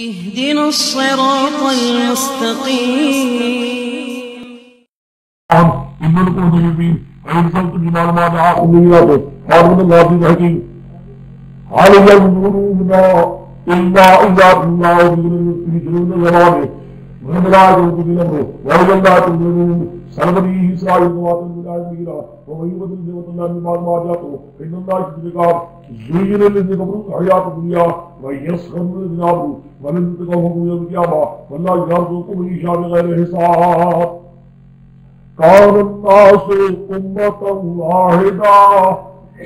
اهدنا الصراط المستقيم. إن المؤمنين ويرزقوا المعلومات عقليات قالوا الله الحكيم هل ينظرون إلا إياه الله يجرون زمانه وهم لا يجرون بنمره وهو الله تنظرون سربريه إسرائيل وواطن الله المجرى ومن يبدل نعمة الله من بعد ما جاءته إن الله يشهد العقاب زين الذين كفروا الحياة الدنيا ويسخرون الذين آمنوا ولن يتقوهم يوم القيامة والله يرزق من يشاء بغير حساب. كان الناس أمة واحدة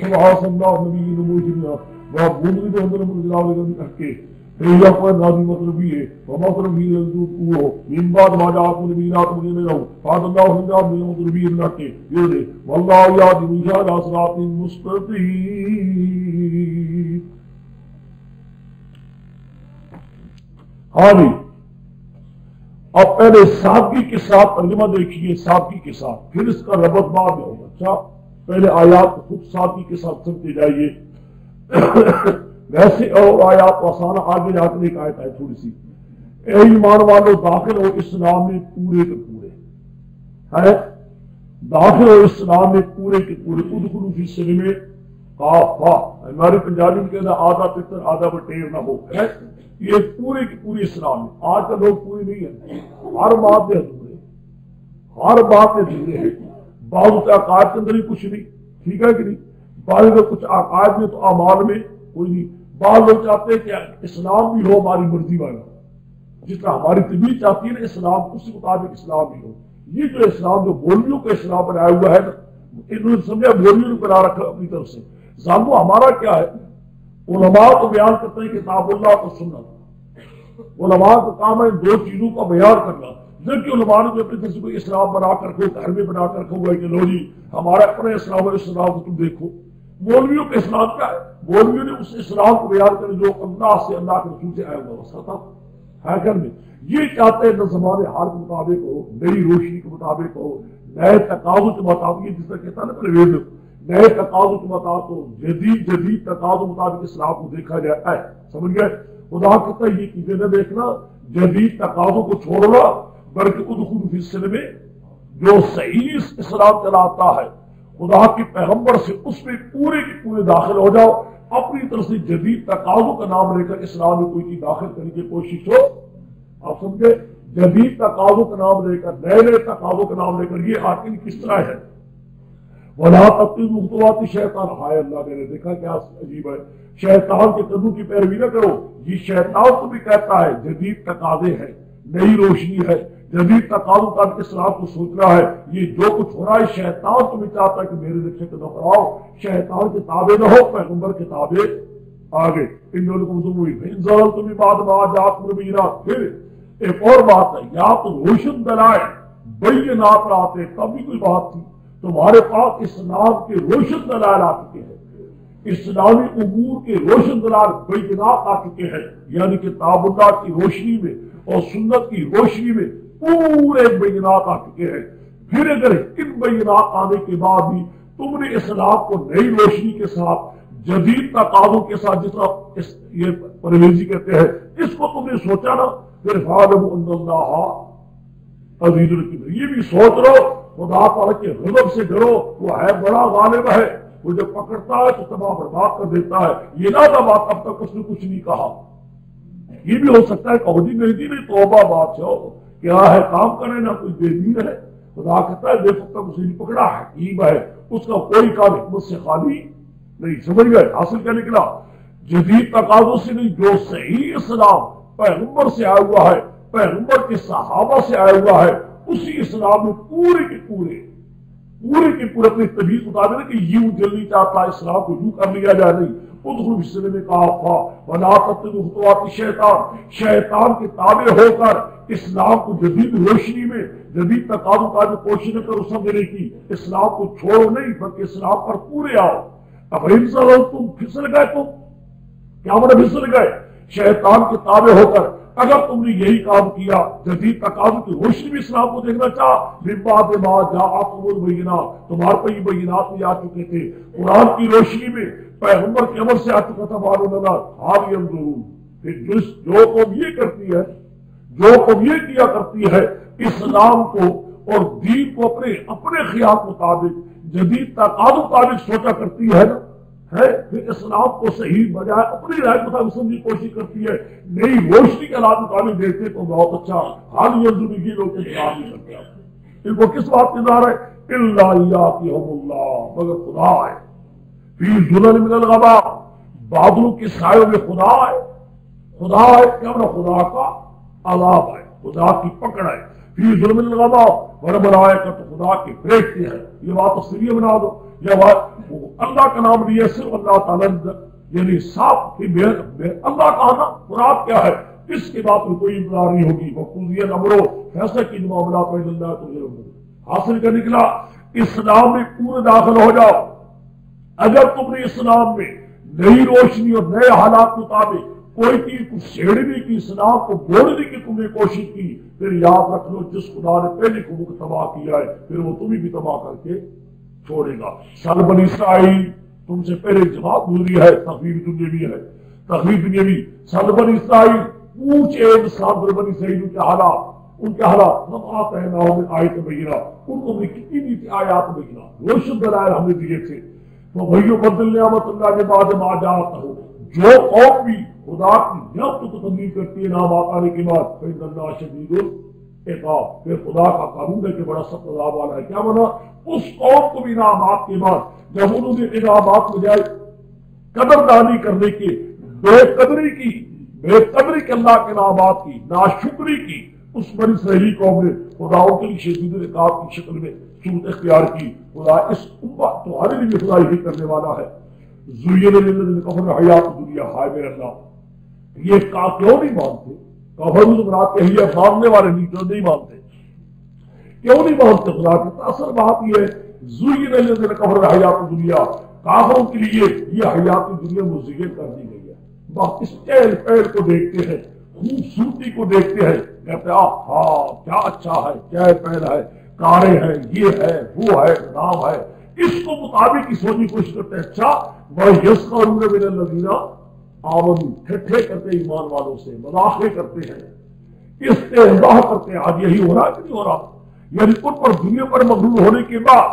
فبعث الله نبيا مبشرا ومنذرا ومنذرا من حقه فيقوى النبي مطلبيه ومطلبيه يلزمه من بعد ما جاءكم البينات من له فهدى الله النبي مطلبيه من حقه يقول والله يهدي من يشاء إلى صراط مستقيم. آمين. اب پہلے سادگی کے ساتھ ترجمہ دیکھیے، سادگی کے ساتھ، پھر اس کا ربط بعد میں ہوگا. اچھا پہلے آیات کو خود سادگی کے ساتھ سمجھتے جائیے. ویسے اور آیات کو آسان آگے جا کر ایک آیت ہے تھوڑی سی. اے ایمان والو داخل ہو اسلام میں پورے کے پورے، ہے داخل ہو اسلام میں پورے کے پورے. ادخلوا فی السلم کافہ. ہمارے پنجابی میں کہنا آدھا پتر آدھا بٹیر نہ ہو، ہے یہ پورے کی پوری اسلام ہے. آج کا لوگ پورے نہیں ہیں، ہر بات میں ادھورے، ہر بات میں ادھورے ہیں. بعض کے عقائد کے اندر ہی کچھ نہیں، ٹھیک ہے کہ نہیں؟ بعض کا کچھ عقائد میں تو اعمال میں کوئی نہیں. بعض لوگ چاہتے ہیں کہ اسلام بھی ہو ہماری مرضی والا، جس طرح ہماری طبیعت چاہتی ہے نا اسلام، اس مطابق اسلام بھی ہو. یہ جو اسلام جو مولویوں کا اسلام بنایا ہوا ہے نا، انہوں نے سمجھا مولویوں نے بنا رکھا اپنی طرف سے. ظالمو ہمارا کیا ہے؟ علماء تو بیان کرتے ہیں کتاب اللہ کو سنت. علماء کا کام ہے دو چیزوں کا بیان کرنا. جبکہ علماء نے جو اپنی طرف سے کوئی اسلام بنا کر رکھو، گھر میں بنا کر رکھا ہوا ہے کہ لو جی ہمارا اپنا اسلام ہے، اسلام کو تم دیکھو. مولویوں کا اسلام کیا ہے؟ مولویوں نے اس اسلام کو بیان کرے جو اللہ سے، اللہ کے رسول سے آیا ہوا وسطہ ہے گھر میں. یہ چاہتے ہیں نہ زمانے حال کے مطابق ہو، نئی روشنی کے مطابق ہو، نئے تقاضوں کے مطابق. جس طرح کہتا ہے نا پرویز نئے تقاضوں کے مطابق ہو، جدید تقاضوں کے مطابق اسلام کو دیکھا جاتا ہے. سمجھ گئے؟ خدا کہتا ہے یہ چیزیں نہ دیکھنا، جدید تقاضوں کو چھوڑنا، بلکہ ادخلوا فی السلم جو صحیح اسلام چلاتا ہے خدا کے پیغمبر سے، اس میں پورے کے پورے داخل ہو جاؤ. اپنی طرف سے جدید تقاضوں کا نام لے کر اسلام میں کوئی چیز داخل کرنے کی کوشش ہو، آپ سمجھے؟ جدید تقاضوں کا نام لے کر، نئے نئے تقاضوں کا نام لے کر یہ آخر کس طرح ہے؟ وَلَا تَتَّبِعُوا خُطُوَاتِ الشَّيْطَانِ. ہائے اللہ نے دیکھا کیا عجیب ہے، شیطان کے قدموں کی پیروی نہ کرو. یہ شیطان کو بھی کہتا ہے جدید تقاضے ہیں، نئی روشنی ہے، جدید تقاضوں کا اسلام کو سوچنا ہے. یہ جو کچھ ہو رہا ہے شیطان تمہیں چاہتا ہے کہ میرے نقشے قدم پر آؤ، شیطان کے تابع نہ ہو، پیغمبر کے تابع آگے. ان لوگوں کو ہوئی تمہیں بعد میں جات مبینات. پھر ایک اور بات ہے، یا تو روشن دلائل بینات آتے تب بھی کوئی بات تھی. تمہارے پاس اسلام کے روشن دلائل آ چکے ہیں، اسلامی امور کے روشن دلائل بینات آ چکے ہیں، یعنی کتاب اللہ کی روشنی میں اور سنت کی روشنی میں پورے بینات آ چکے ہیں. پھر اگر ان بینات آنے کے بعد بھی تم نے اسلام کو نئی روشنی کے ساتھ، جدید تقاضوں کے ساتھ، جس طرح یہ پرویزی کہتے ہیں، اس کو تم نے سوچا نا، پھر فَاعْلَمُوا أَنَّ اللَّهَ عَزِيزٌ حَكِيمٌ. یہ بھی سوچ لو خدا تعالیٰ کے غضب سے ڈرو، وہ ہے بڑا غالب ہے، وہ جب پکڑتا ہے تو تباہ برباد کر دیتا ہے. یہ نہ بات اب تک اس نے کچھ نہیں کہا. یہ بھی ہو سکتا ہے کہ نہیں توبہ بادشاہ کیا ہے کام کرے نہ کوئی بے دین ہے. خدا کہتا ہے دیکھو تک اسے نہیں پکڑا، حکیم ہے، اس کا کوئی کام حکمت سے خالی نہیں. سمجھ گئے؟ حاصل کیا نکلا؟ جدید تقاضوں سے نہیں، جو صحیح اسلام پیغمبر سے آیا ہوا ہے، پیغمبر کے صحابہ سے آیا ہوا ہے، اسی اسلام میں پورے کے پورے اپنی طبیعت بتا دینا کہ یوں جلدی چاہتا ہے اسلام کو یوں کر لیا جائے. نہیں، ادخلوا فی السلم کافہ ولا تتبعوا خطوات الشیطان. شیطان کے تابع ہو کر اسلام کو جدید روشنی میں، جدید تقاضوں کا جو کوشش کرو سمجھنے کی، اسلام کو چھوڑو نہیں بلکہ اسلام پر پورے آؤ. افہم تم پھسل گئے، تم کیا مطلب پھسل گئے؟ شیطان کے تابع ہو کر اگر تم نے یہی کام کیا، جدید تقاضوں کی روشنی میں اسلام کو دیکھنا چاہ، من بعد ما جاءکم البینات، تمہارے پر یہ بینات بھی آ چکے تھے، قرآن کی روشنی میں پیغمبر کے عمل سے آ چکا تھا. معلوم لگا حال ینظرون پھر جو قوم یہ کرتی ہے، جو قوم یہ کیا کرتی ہے، اسلام کو اور دین کو اپنے خیال مطابق، جدید تقاضوں مطابق سوچا کرتی ہے نا، پھر اسلام کو صحیح بجائے اپنی رائے مطابق سمجھنے کی کوشش کرتی ہے، نئی روشنی کے حالات مطابق دیکھتے تو بہت اچھا حال زندگی لوگ انتظار نہیں کرتے آپ ان کو کس بات کی انتظار ہے؟ الا یاتیہم اللہ، مگر خدا ہے، فی ظلل من الغمام، بادلوں کے سائوں میں خدا ہے، خدا ہے کیا مطلب؟ خدا کا عذاب ہے، خدا کی پکڑ ہے، فی ظلل من الغمام والملائکۃ، خدا کے فرشتے ہیں، یہ بات تفصیلی بنا دو، یہ بات اللہ کا نام نہیں ہے، صرف اللہ تعالیٰ یعنی صاف اللہ کا آنا مراد کیا ہے؟ اس کے بعد کوئی انتظار نہیں ہوگی، وقوضی الامر، فیصلہ کی معاملات میں اللہ تو حاصل کر نکلا، اسلام میں پورے داخل ہو جاؤ۔ اگر تم نے اسلام میں نئی روشنی اور نئے حالات مطابق کوئی چیز کو چھیڑنے کی، اسلام کو بولنے کی تم نے کوشش کی، پھر یاد رکھ لو جس خدا نے پہلے قوم کو تباہ کیا ہے پھر وہ تمہیں بھی تباہ کر کے چھوڑے گا۔ سال بنی اسرائیل تم سے پہلے جماعت گزری ہے، تخفیف دنیاوی ہے، تخفیف دنیاوی، سال بنی اسرائیل پوچھ ایک سال بنی اسرائیل کے حالات، ان کے حالات ہم آتے ہیں نہ آیت بینہ، ان کو بھی کتنی بھی تھی آیات بینہ، روشن دلائل ہم نے دیے تھے۔ تو بھائیو بدل نعمت اللہ کے بعد ما جاتا ہو، جو قوم بھی خدا کی نعمت کو تبدیل کرتی ہے نعمات آنے کے بعد، فإن اللہ شدید العقاب، پھر خدا کا قانون ہے کہ بڑا سخت عذاب والا ہے۔ کیا بنا؟ اس قوم کو بھی انعامات کے بعد جب انہوں نے انعامات بجائے قدردانی کرنے کی، بے قدری کے اللہ کے انعامات کی ناشکری کی، اس بنی اسرائیلی قوم نے خدا کے لیے شدید العقاب کی شکل میں صورت اختیار کی۔ خدا اس امت تمہارے لیے خدا یہی کرنے والا ہے۔ زین للذین کفروا الحیات الدنیا، ہائے میرے اللہ، یہ کیوں نہیں مانتے؟ کفر مراد کہی ہے ماننے والے نہیں، جو نہیں مانتے کیوں نہیں مانتے خدا کی؟ اصل بات یہ ہے زین للذین کفروا الحیات الدنیا، کافروں کے لیے یہ حیات دنیا مزین کر دی گئی ہے۔ بس اس چہل پہل کو دیکھتے ہیں، خوبصورتی کو دیکھتے ہیں، کہتے ہیں ہاں کیا اچھا ہے، چہل پہل ہے، کاریں ہیں، یہ ہے، وہ ہے، نام ہے، اس کو مطابق ہی سوچنے کی کوشش کرتے ہیں۔ اچھا وَيَسْخَرُونَ مِنَ الَّذِينَ آمَنُوا، ٹھٹھے کرتے ہیں ایمان والوں سے، مذاقیں کرتے ہیں، استہزاء کرتے ہیں۔ آج یہی ہو رہا ہے کہ نہیں ہو رہا؟ یعنی ان پر دنیا پر مغرور ہونے کے بعد،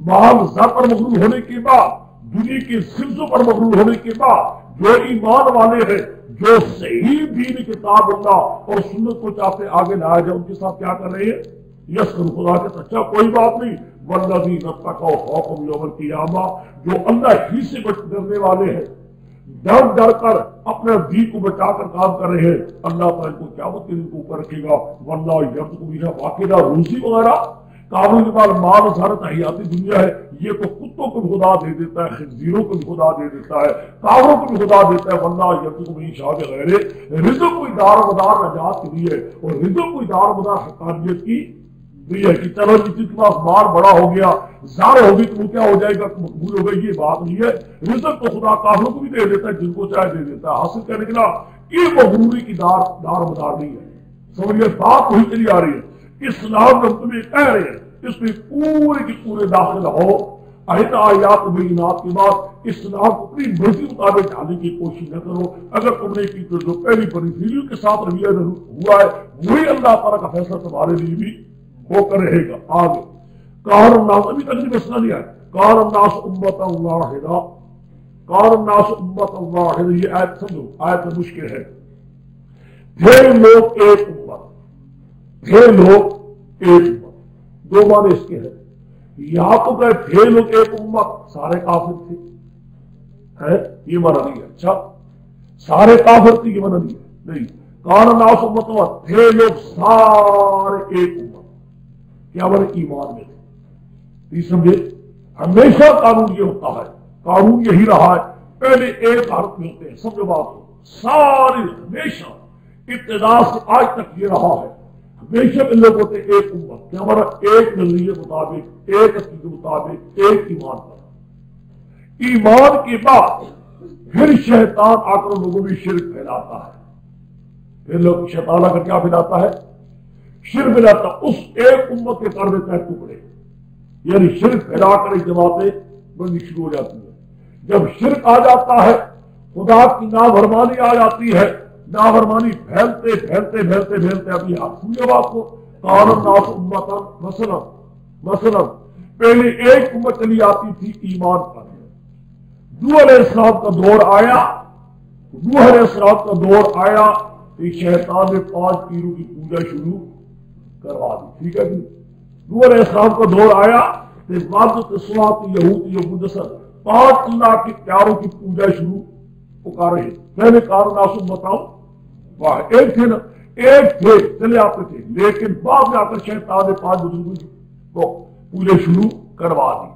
مال زر پر مغرور ہونے کے بعد، دنیا کے سلسلوں پر مغرور ہونے کے بعد، جو ایمان والے ہیں، جو صحیح دین کتاب اللہ اور سنت کو چاہتے آگے لایا جائے، ان کے ساتھ کیا کر رہے ہیں؟ یسر، خدا کے اچھا کوئی بات نہیں، والذین اتقوا خوفهم یوم القیامہ، جو اللہ ہی سے ڈرنے والے ہیں، ڈر کر اپنے دین کو بچا کر کام کر رہے ہیں، اللہ تعالیٰ کو قیامت کے دن کو اوپر رکھے گا۔ واللہ یرزق بنا باقاعدہ روزی وغیرہ کاموں کے بعد مال سارت حیاتی دنیا ہے، یہ تو کتوں کو بھی خدا دے دیتا ہے، خنزیروں کو بھی خدا دے دیتا ہے، کافروں کو بھی خدا دیتا ہے۔ واللہ یرزق من یشاء بغیر رزق، کوئی دار و مدار نجات کے لیے اور رزق کوئی دار و مدار حقانیت کی یہ ہے کہ چلو جس کے پاس مال بڑا ہو گیا، زار ہوگی تو وہ کیا ہو جائے گا، مقبول ہو گئی، یہ بات نہیں ہے۔ رزق تو خدا کافروں کو بھی دے دیتا ہے، جن کو چاہے دے دیتا ہے۔ حاصل کرنے کے لیے یہ مغروری کی دار مدار نہیں ہے۔ سمجھئے بات وہی چلی آ رہی ہے۔ اسلام جب تمہیں کہہ رہے ہیں اس میں پورے کے پورے داخل ہو، آیات بینات کے بعد اسلام کو اپنی مرضی مطابق ڈالنے کی کوشش نہ کرو۔ اگر تم نے کی تو جو پہلی بنی کے ساتھ رویہ ہوا ہے وہی اللہ تعالیٰ کا فیصلہ تمہارے لیے بھی ہو کر رہے گا۔ آگے کار الناس، ابھی تک مسئلہ نہیں ہے، کار الناس امتا واحدہ، کار الناس امتا واحدہ، یہ آیت سمجھو، آیت مشکل ہے۔ تھے لوگ ایک امت، تھے لوگ ایک امت، دو معنی اس کے ہیں۔ یہاں تو کہ تھے لوگ ایک امت، سارے کافر تھے، یہ معنی نہیں ہے۔ اچھا سارے کافر تھے، یہ معنی نہیں ہے، نہیں۔ کار الناس امتا واحدہ، تھے لوگ سارے ایک امت، کیا بڑے ایمان میں تھے۔ سمجھے ہمیشہ قانون یہ ہوتا ہے، قانون یہی رہا ہے، پہلے ایک حالت میں ہوتے ہیں، سمجھو بات کو، سارے ہمیشہ ابتدا سے آج تک یہ رہا ہے، ہمیشہ کے لوگ ہوتے ایک امت، کیا ہمارا ایک نظریے مطابق، ایک عقیدے مطابق، ایک ایمان پر۔ ایمان کے بعد پھر شیطان آ کر لوگوں میں شرک پھیلاتا ہے، پھر لوگ شیطان آ کر کیا پھیلاتا ہے؟ شرک پھیلاتا، اس ایک امت کے کر دیتا ہے ٹکڑے، یعنی شرک پھیلا کر ایک جماعتیں بننی شروع ہو جاتی ہے۔ جب شرک آ جاتا ہے، خدا کی نافرمانی آ جاتی ہے، نافرمانی پھیلتے پھیلتے پھیلتے پھیلتے ابھی آپ سنیے بات کو. کان الناس امتا مثلا پہلے ایک امت چلی آتی تھی ایمان پر. نوح علیہ السلام کا دور آیا, نوح علیہ السلام کا دور آیا کہ شیطان نے 5 پیروں کی پوجا شروع کروا دی. ٹھیک ہے جی. نوح علیہ السلام کا دور آیا کہ وعدت سوات یہود یہودسر 5 اللہ کے پیاروں کی پوجا شروع پکارے. پہلے کان الناس امتا واحد ایک تھے نا, ایک تھے چلے آتے تھے, لیکن بعد میں آ کر شیطان نے 5 بزرگوں کو پوجا شروع کروا دی.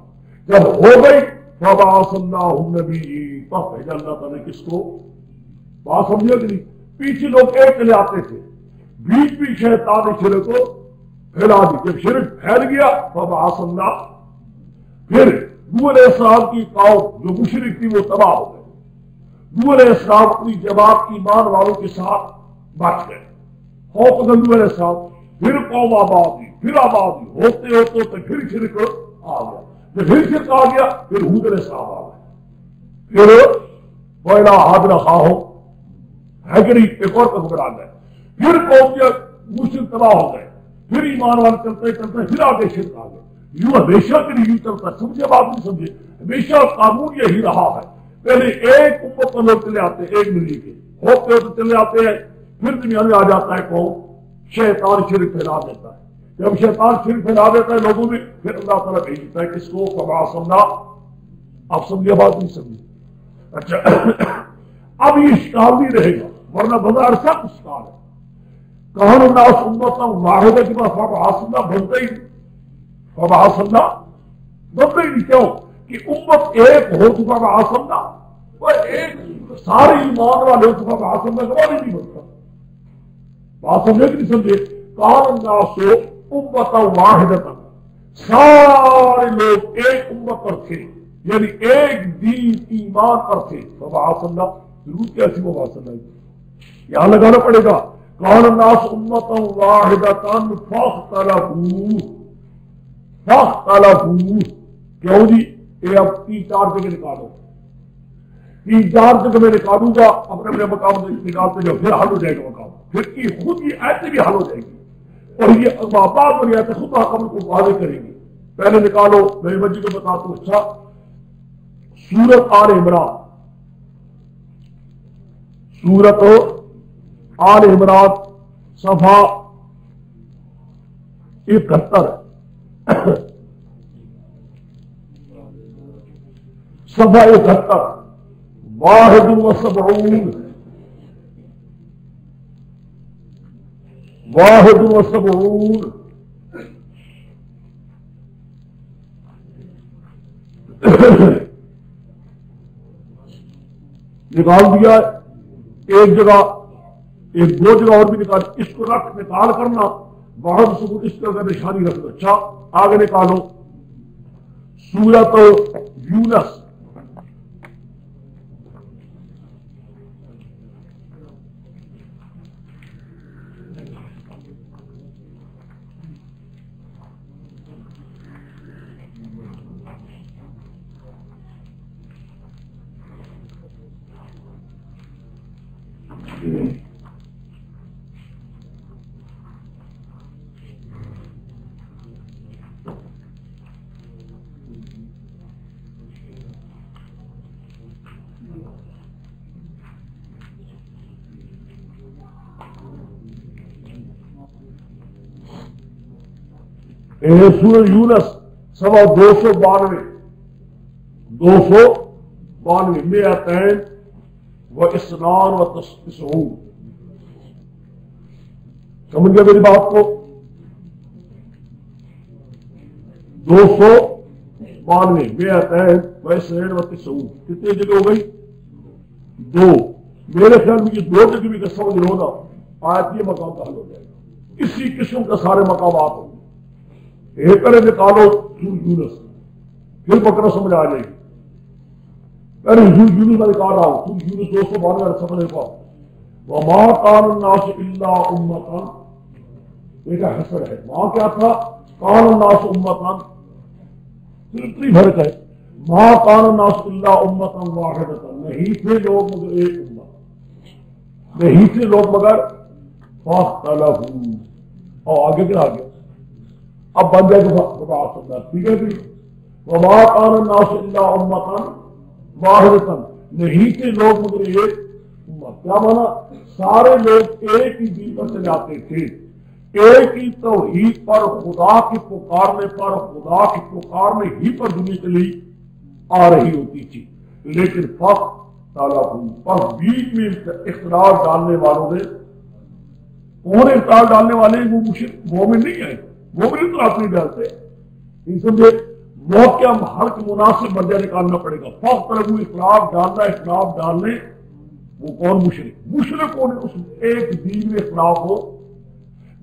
جب ہو گئی فبعث اللہ النبیین, تب بھیجا اللہ تعالیٰ نے کس کو؟ بات سمجھے کہ نہیں؟ پیچھے لوگ ایک چلے آتے تھے, بیچ بھی شیطان نے شرک کو پھیلا دی. جب شرک پھیل گیا فبعث اللہ, پھر نوح علیہ السلام کی قوم جو مشرک تھی وہ تباہ ہو گئے. نوح علیہ السلام اپنی جماعت ایمان والوں کے ساتھ بچ گئے. نوح علیہ السلام پھر قوم آبادی, پھر آبادی ہوتے ہوتے ہوتے پھر شرک آ گیا. جب پھر شرک آ گیا پھر ہود علیہ السلام آ گئے. پھر وَإِلَىٰ عَادٍ أَخَاهُمْ, ہے کہ نہیں, ایک اور پیغمبر آ گئے. پھر قوم کے مشرک تباہ ہو گئے. پھر ایمان والے چلتے چلتے پھر آگے شرک آ گئے. یوں ہمیشہ کے لیے یوں چلتا. سمجھے بات نہیں سمجھے؟ ہمیشہ قانون یہی رہا ہے. پہلے ایک امت پر لوگ چلے آتے ہیں, ایک ملی کے ہوتے ہوتے چلے آتے ہیں, پھر دنیا میں آ جاتا ہے قوم, شیطان شرک پھیلا دیتا ہے. جب شیطان شرک پھیلا دیتا ہے لوگوں میں, پھر اللہ تعالیٰ بھیجتا ہے کس کو؟ فبعث اللہ. آپ سمجھے بات نہیں سمجھے؟ اچھا اب یہ اشکال نہیں رہے گا, ورنہ بظاہر سب اشکال ہے. کان الناس امتا واحدہ کے بعد فبعث اللہ بنتا ہی نہیں. فبعث اللہ بنتا ہی نہیں. کیوں کہ امت ایک ہو تو فبعث اللہ, وہ ایک سارے ایمان والے ہو تو فبعث اللہ کا نہیں بنتا. بات سمجھے کہ نہیں سمجھے؟ کان الناس امتا واحدہ, سارے لوگ ایک امت پر تھے, یعنی ایک دین ایمان پر تھے. فبعث اللہ ضرور کیسی فبعث اللہ, یہاں لگانا پڑے گا. کان الناس امتا واحدہ فاختلفوا. کیوں جی؟ یہ اب 3-4 جگہ نکالو, 3-4 جگہ میں نکالوں گا, اپنے اپنے مقام نکالتے جاؤ, پھر حل ہو جائے گا مقام. پھر کی خود کی ایسے بھی حل ہو جائے گی, اور یہ بات اور یہ خود حکم کو واضح کریں گے. پہلے نکالو, میری بچی کو بتاتا ہوں. اچھا, سورت آل عمران, سورت آل عمران صفحہ 71, صفحہ 71, 71 نکال دیا. ایک جگہ, ایک 2 جگہ اور بھی نکال. اس کو رکھ نکال کرنا, باہر ثبوت اس طرح نشانی رکھ دو. اچھا آگے نکالو سورت یونس, سورہ یونس صفحہ 292 292 و92. سمجھ گیا میری بات کو؟ 292 و92 کتنی جگہ ہو گئی؟ 2. میرے خیال میں یہ 2 جگہ بھی کا سمجھ لو نا, آیت یہ مقام کا حل ہو جائے گا. اسی قسم کا سارے مقامات ہوں گے. ایک کرے نکالو یونس, پھر پکڑا سمجھ آ جائے گی. پہلے یونس میں نکال رہا ہوں. یونس 292 سمجھ پاؤ. وما كان الناس الا امتا, ایک حسر ہے. وہاں کیا تھا؟ كان الناس امتا, اتنی فرق ہے. ما كان الناس الا امتا واحدة, نہیں تھے لوگ مگر ایک امت. نہیں تھے لوگ مگر فاختلفوا، اور آگے کیا آگے اب بن جائے گا، ٹھیک ہے جی. وما كان الناس الا امة واحدة، نہیں تھے لوگ مگر ایک امت. کیا مانا؟ سارے لوگ ایک ہی دین پر چلے آتے تھے، ایک ہی توحید پر، خدا کی پکارنے پر، خدا کی پکارنے ہی پر دنیا چلی آ رہی ہوتی تھی. لیکن پر بیچ میں اختلاف ڈالنے والوں نے، کون اختلاف ڈالنے والے وہ مشرک مومن نہیں ہے، مومن اختلاف نہیں ڈالتے. نہیں سمجھے؟ موقع ہر کے مناسب مرجع نکالنا پڑے گا. اختلاف ڈالنا، اختلاف ڈالنے وہ کون؟ مشرک کون ہے؟ اس ایک دین میں اختلاف ہو،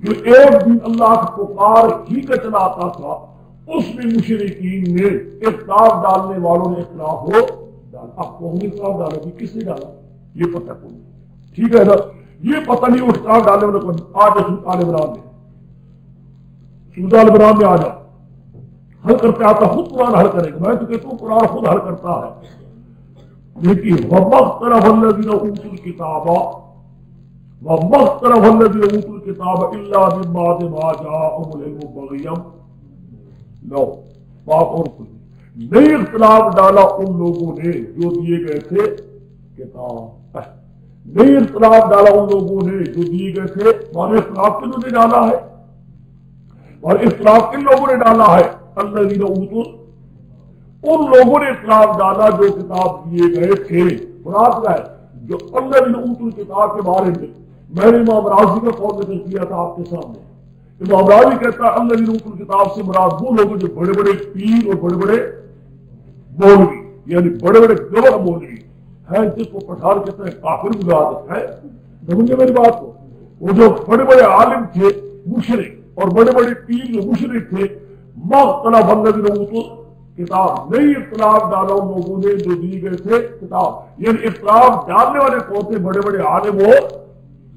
جو ایک دن اللہ کی پکار ہی کا چلا آتا تھا، اس میں مشرکین نے اختلاف ڈالنے والوں نے اختلاف ہو ڈالا. اب کون نے اختلاف ڈالا جی؟ کس نے ڈالا یہ پتہ کون؟ ٹھیک ہے نا، یہ پتہ نہیں اختلاف ڈالنے والے کون. آج سورۃ آل عمران میں، سورۃ آل عمران میں آ جاؤ، حل کرتے آتا، خود قرآن حل کرے گا. میں تو کہتا ہوں قرآن خود حل کرتا ہے. لیکن وَمَخْتَلَفَ الَّذِينَ أُوتُوا الْكِتَابَ وَمَخْتَلَفَ الَّذِينَ أُوتُوا الْكِتَابَ إِلَّا مِن بَعْدِ مَا جَاءَهُمُ الْعِلْمُ بَغْيًا. لو بات اور کچھ نہیں، اختلاف ڈالا ان لوگوں نے جو دیے گئے تھے کتاب. نہیں اختلاف ڈالا ان لوگوں نے جو دیے گئے تھے. اور اختلاف کنہوں نے ڈالا ہے؟ اور اختلاف کن لوگوں نے ڈالا ہے؟ الذین اوتوا، ان لوگوں نے اختلاف ڈالا جو کتاب دیے گئے تھے. مراد کیا ہے؟ جو الذین اوتوا الکتاب کے بارے میں نے امام راضی کا قول ذکر کیا تھا آپ کے سامنے. امام راضی کہتا ہے الذین اوتوا الکتاب سے مراد وہ لوگ جو بڑے بڑے پیر اور بڑے بڑے مولوی، یعنی بڑے بڑے گور مولوی ہیں، جس کو پٹھان کہتے ہیں کافر مجاہد ہے. سمجھے میری بات کو؟ وہ جو بڑے بڑے عالم تھے مشرک، اور بڑے بڑے پیر جو مشرک تھے. مختلف الذین اوتوا کتاب، نہیں اختلاف ڈالا ان لوگوں نے جو دیے گئے تھے کتاب. یعنی اختلاف ڈالنے والے کون تھے؟ بڑے بڑے عالم. وہ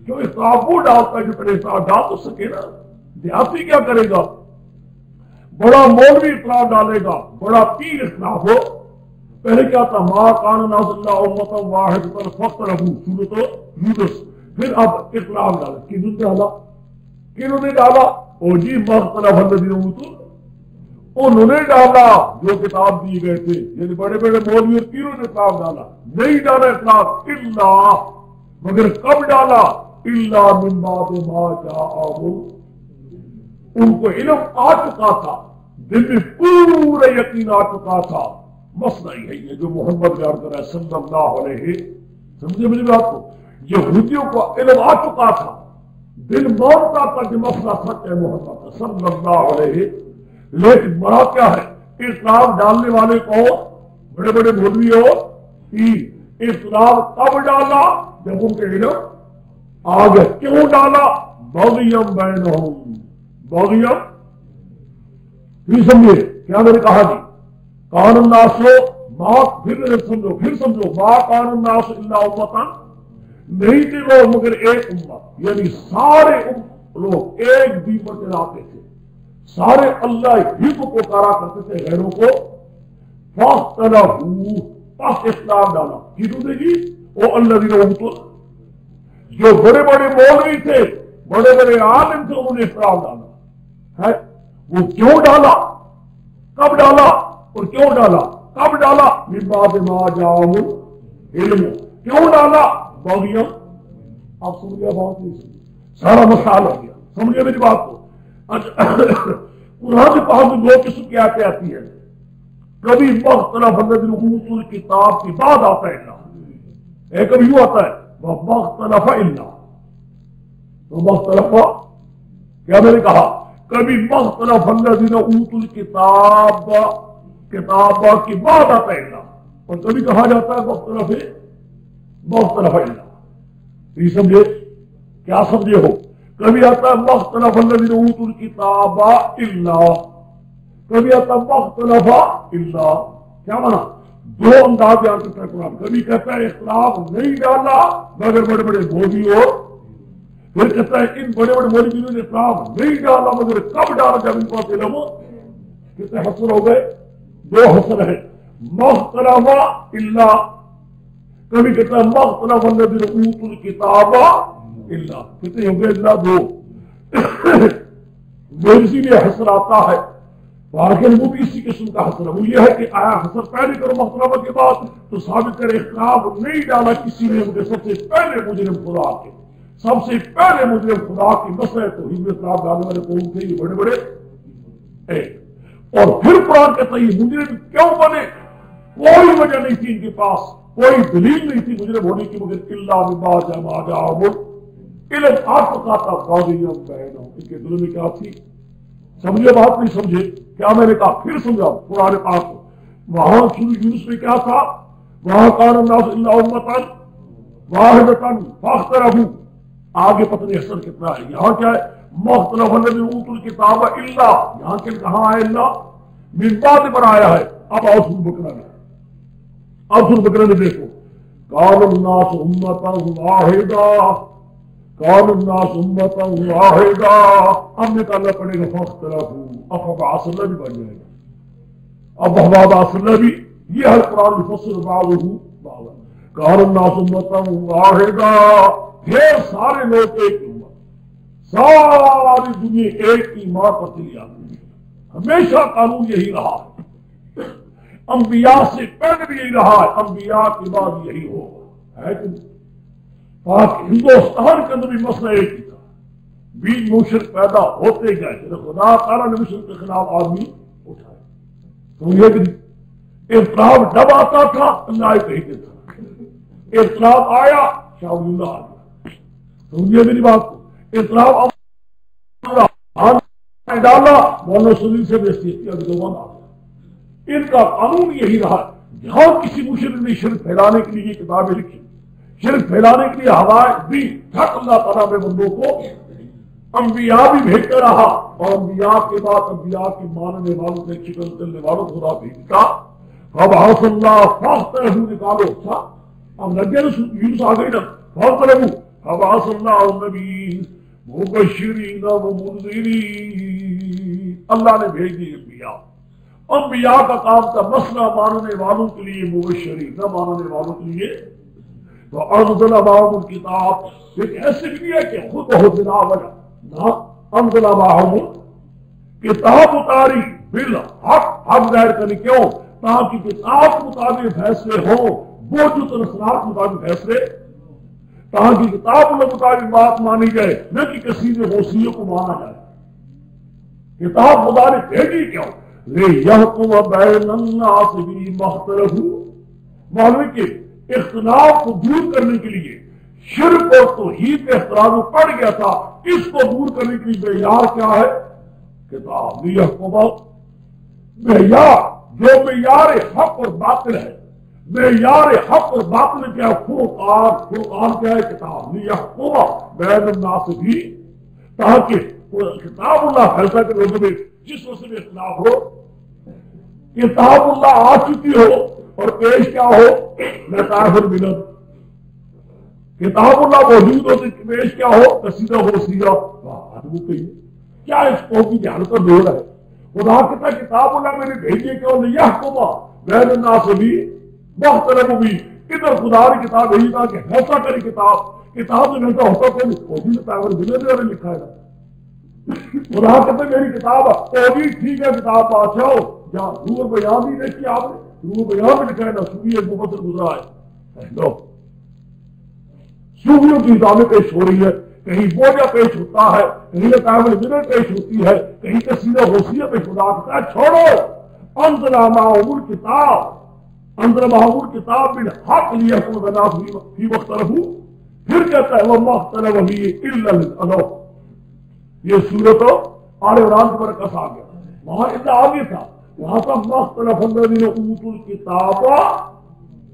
جو اختلاف وہ ڈالتا ہے جو پہلے اختلاف ڈال تو سکے نا. دیہاتی کیا کرے گا؟ بڑا مولوی اختلاف ڈالے گا، بڑا پیر اختلاف ہو. پہلے کیا تھا؟ ما کان الناس الا امۃ واحدۃ فاختلفوا، سورۃ یونس. پھر اب اختلاف ڈالا، کنہوں نے ڈالا؟ او جی مختلف الذین اوتوا، انہوں نے ڈالا جو کتاب دیے گئے تھے. یعنی بڑے بڑے مولوی اور پیروں نے اختلاف ڈالا. نہیں ڈالا اختلاف الا، مگر کب ڈالا؟ الا من بعد ما جاءہم، ان کو علم آ چکا تھا، دل میں پورا یقین آ چکا تھا. مسئلہ ہی ہے یہ جو محمد بیان کر رہا ہے صلی اللہ علیہ. سمجھے میری بات کو؟ یہودیوں کو علم آ چکا تھا، دل مانتا تھا کہ مسئلہ سچ ہے محمد صلی اللہ علیہ. لیکن بڑا کیا ہے؟ اختلاف ڈالنے والے کو بڑے بڑے مولوی ہو پیر. اختلاف کب ڈالا؟ جب ان کے علم آ گیا. کیوں ڈالا؟ بغیم بینہم، بغیم. پھر سمجھے کیا میں نے کہا جی؟ کان الناس، پھر سمجھو ما کان الناس الا امۃ، نہیں تھے لوگ مگر ایک امت. یعنی سارے لوگ ایک دین پر چلاتے تھے، سارے اللہ ہی کو پکارا کرتے تھے، غیروں کو. فاختلفوا، پس اختلاف ڈالا. کیوں نے جی؟ وہ الذین اوتوا، جو بڑے بڑے مولوی تھے، بڑے بڑے عالم تھے، انہوں نے اختلاف ڈالا ہے. وہ کیوں ڈالا؟ کب ڈالا اور کیوں ڈالا؟ کب ڈالا؟ من بعد ما جاءہم علم. کیوں ڈالا؟ بغیم. آپ سمجھ گیا بات نہیں سمجھ؟ سارا مسائل ہو گیا. سمجھے میری بات کو؟ قرآن پاک میں دو قسم کی آیتیں آتی ہیں. کبھی مختلف الذین اوتوا الکتاب کی بعد آتا ہے، کبھی یوں آتا ہے مختلف الا. تو مختلف کیا میں نے کہا؟ کبھی مختلف الذین اوتوا الکتاب کتاب کی بعد آتا ہے الا، اور کبھی کہا جاتا ہے مختلف الا. یہ سمجھے؟ کیا سمجھے ہو؟ کبھی آتا ہے مختلف الذین اوتوا الکتاب الا، کبھی آتا ہے مختلف الا. کیا مانا؟ دو انداز بیان کرتا ہے قرآن. کبھی کہتا ہے اختلاف نہیں ڈالا مگر بڑے بڑے مولوی ہو، پھر کہتا ہے ان بڑے بڑے مولویوں نے اختلاف نہیں ڈالا مگر کب ڈالا؟ جب ان کو علم. کتنے حسن ہو گئے؟ دو حسن ہے. مختلف الا، کبھی کہتا ہے مختلف الذین اوتوا الکتاب الا، کتنے ہوں گے؟ اللہ دو۔ وہ اسی لیے حسر آتا ہے، لیکن وہ بھی اسی قسم کا حسر ہے، وہ یہ ہے کہ آیا حسر پہلے کرو مختلف کے بعد تو ثابت کرے اختلاف نہیں ڈالا کسی نے، مجھے سب سے پہلے مجرم خدا کے، سب سے پہلے مجرم خدا کی مسئلہ توحید میں اختلاف ڈالنے والے قوم تھے یہ بڑے بڑے ایک۔ اور پھر قرآن کہتا ہے یہ مجرم کیوں بنے؟ کوئی وجہ نہیں تھی ان کے پاس، کوئی دلیل نہیں تھی مجرم ہونے کی، مگر الا بما جاءهم علم آفقاتا قاضیاں بینہم، ان کے دلوں میں کیا تھی؟ سمجھے بات نہیں سمجھے؟ کیا میں نے کہا پھر سمجھا قرآن پاک کو، وہاں سورہ یونس میں کیا تھا؟ وہاں کان الناس الا امۃ واحدۃ فاختلفوا، آگے پتہ نہیں اثر کتنا ہے۔ یہاں کیا ہے؟ مختلف الذین اوتوا الکتاب الا، یہاں کے کہاں ہے؟ اللہ من بعد پر آیا ہے۔ اب آؤ سورہ بقرہ میں، اب سورہ بقرہ میں دیکھو، کان الناس امۃ واحدہ، کان الناس امۃ واحدہ، اب نکالنا پڑے گا فاختلفوا، اب بعث اللہ بھی بن جائے گا، اب بعث اللہ بھی، یہ ہے قرآن یفصل بعضہ بعضا، کان الناس امۃ واحدہ، پھر سارے لوگ ایک امت، ساری دنیا ایک کی ماں پر چلی آتی ہے، ہمیشہ قانون یہی رہا ہے، انبیاء سے پہلے بھی یہی رہا ہے، انبیاء کے بعد یہی ہوگا، ہے کہ پاک ہندوستان کے اندر بھی مسئلہ ایک ہی تھا، بیچ مشرق پیدا ہوتے گئے، خدا تعالیٰ نے مشرق کے خلاف آدمی اٹھائے، تو یہ کہ اختلاف جب آتا تھا اللہ کہتے تھا، اختلاف آیا شاہ اللہ آ گیا، سمجھے میری بات کو؟ اختلاف ڈالا مولانا سلیل سے بیستی کیا دوبان آ گیا، ان کا قانون یہی رہا، جہاں کسی مشرق نے شرک پھیلانے کے لیے یہ کتابیں لکھی، شرک پھیلانے کے لیے ہوائیں دی، تھک اللہ تعالیٰ نے بندوں کو انبیاء بھی بھیجتا رہا، اور انبیاء کے بعد انبیاء کے ماننے والوں سے چکن چلنے والوں کو خدا بھیجتا، فبعث اللہ فاختلفوا، نکالو اچھا اب لگے نا یونس آ گئی نا، فاختلفوا فبعث اللہ النبیین مبشرین ومنذرین، اللہ نے بھیج دی انبیاء، انبیاء کا کام تھا مسئلہ ماننے والوں کے لیے مبشرین، نہ ماننے والوں کے لیے، تو انزل معهم الکتاب، ایک ایسے بھی ہے کہ خود ہو بنا وجہ، نہ انزل معهم کتاب اتاری بالحق، حق ظاہر کرنے، کیوں؟ تاکہ کتاب کے مطابق فیصلے ہوں، وہ جو تنصرات مطابق فیصلے، تاکہ کتاب کے مطابق بات مانی جائے، نہ کہ کسی نے غوثیوں کو مانا جائے۔ کتاب خدا نے بھیجی کیوں؟ لِيَحْكُمَ بَيْنَ النَّاسِ فِيمَا اخْتَلَفُوا، معلوم کہ اختلاف کو دور کرنے کے لیے، شرک اور توحید کے اختلاف پڑ گیا تھا، اس کو دور کرنے کے لیے معیار کیا ہے؟ کتاب، لِيَحْكُمَ، معیار جو معیار حق اور باطل ہے، معیار حق اور باطل کیا ہے؟ فرقان، فرقان کیا ہے؟ کتاب، لِيَحْكُمَ بَيْنَ النَّاسِ فِي، تاکہ کتاب اللہ فیصلہ کے لوگوں میں جس وقت میں اختلاف ہو، کتاب اللہ آ چکی ہو اور پیش کیا ہو؟ لطائف الملل، کتاب اللہ موجود ہو تو پیش کیا ہو؟ قصیدہ ہو سیرہ، کیا اس قوم کی جہالت کا دور ہے؟ خدا کہتا ہے کتاب اللہ میں نے بھیجی کیوں؟ لِيَحْكُمَ بَيْنَ النَّاسِ فِيمَا اخْتَلَفُوا فِيهِ، ادھر خدا کی کتاب یہی تھا کہ فیصلہ کرے، کتاب میں ایسا ہوتا کوئی وہ بھی لطائف الملل نے لکھا ہے، خدا کہتے میری کتاب ہے، بھی ٹھیک ہے کتاب بادشاہ ہو، جہاں نور بیان بھی دیکھی آپ نے، نور بیان میں لکھا ہے نا، صوفی ایک مفسر گزرا ہے، لو صوفیوں کی کتابیں پیش ہو رہی ہے، کہیں بوجھا پیش ہوتا ہے، کہیں لطائف الملل پیش ہوتی ہے، کہیں قصیدہ غوثیہ پیش خدا کہتا ہے چھوڑو، انزل معهم الکتاب، انزل معهم الکتاب بالحق لیحکم الناس فیما اختلفوا، پھر کہتا ہے وما اختلف فیہ الا الذین، یہ صورت آل عمران کے برکت آ گیا، وہاں اتنا آگے تھا، وہاں کا مختلف الذین اوتوا الکتاب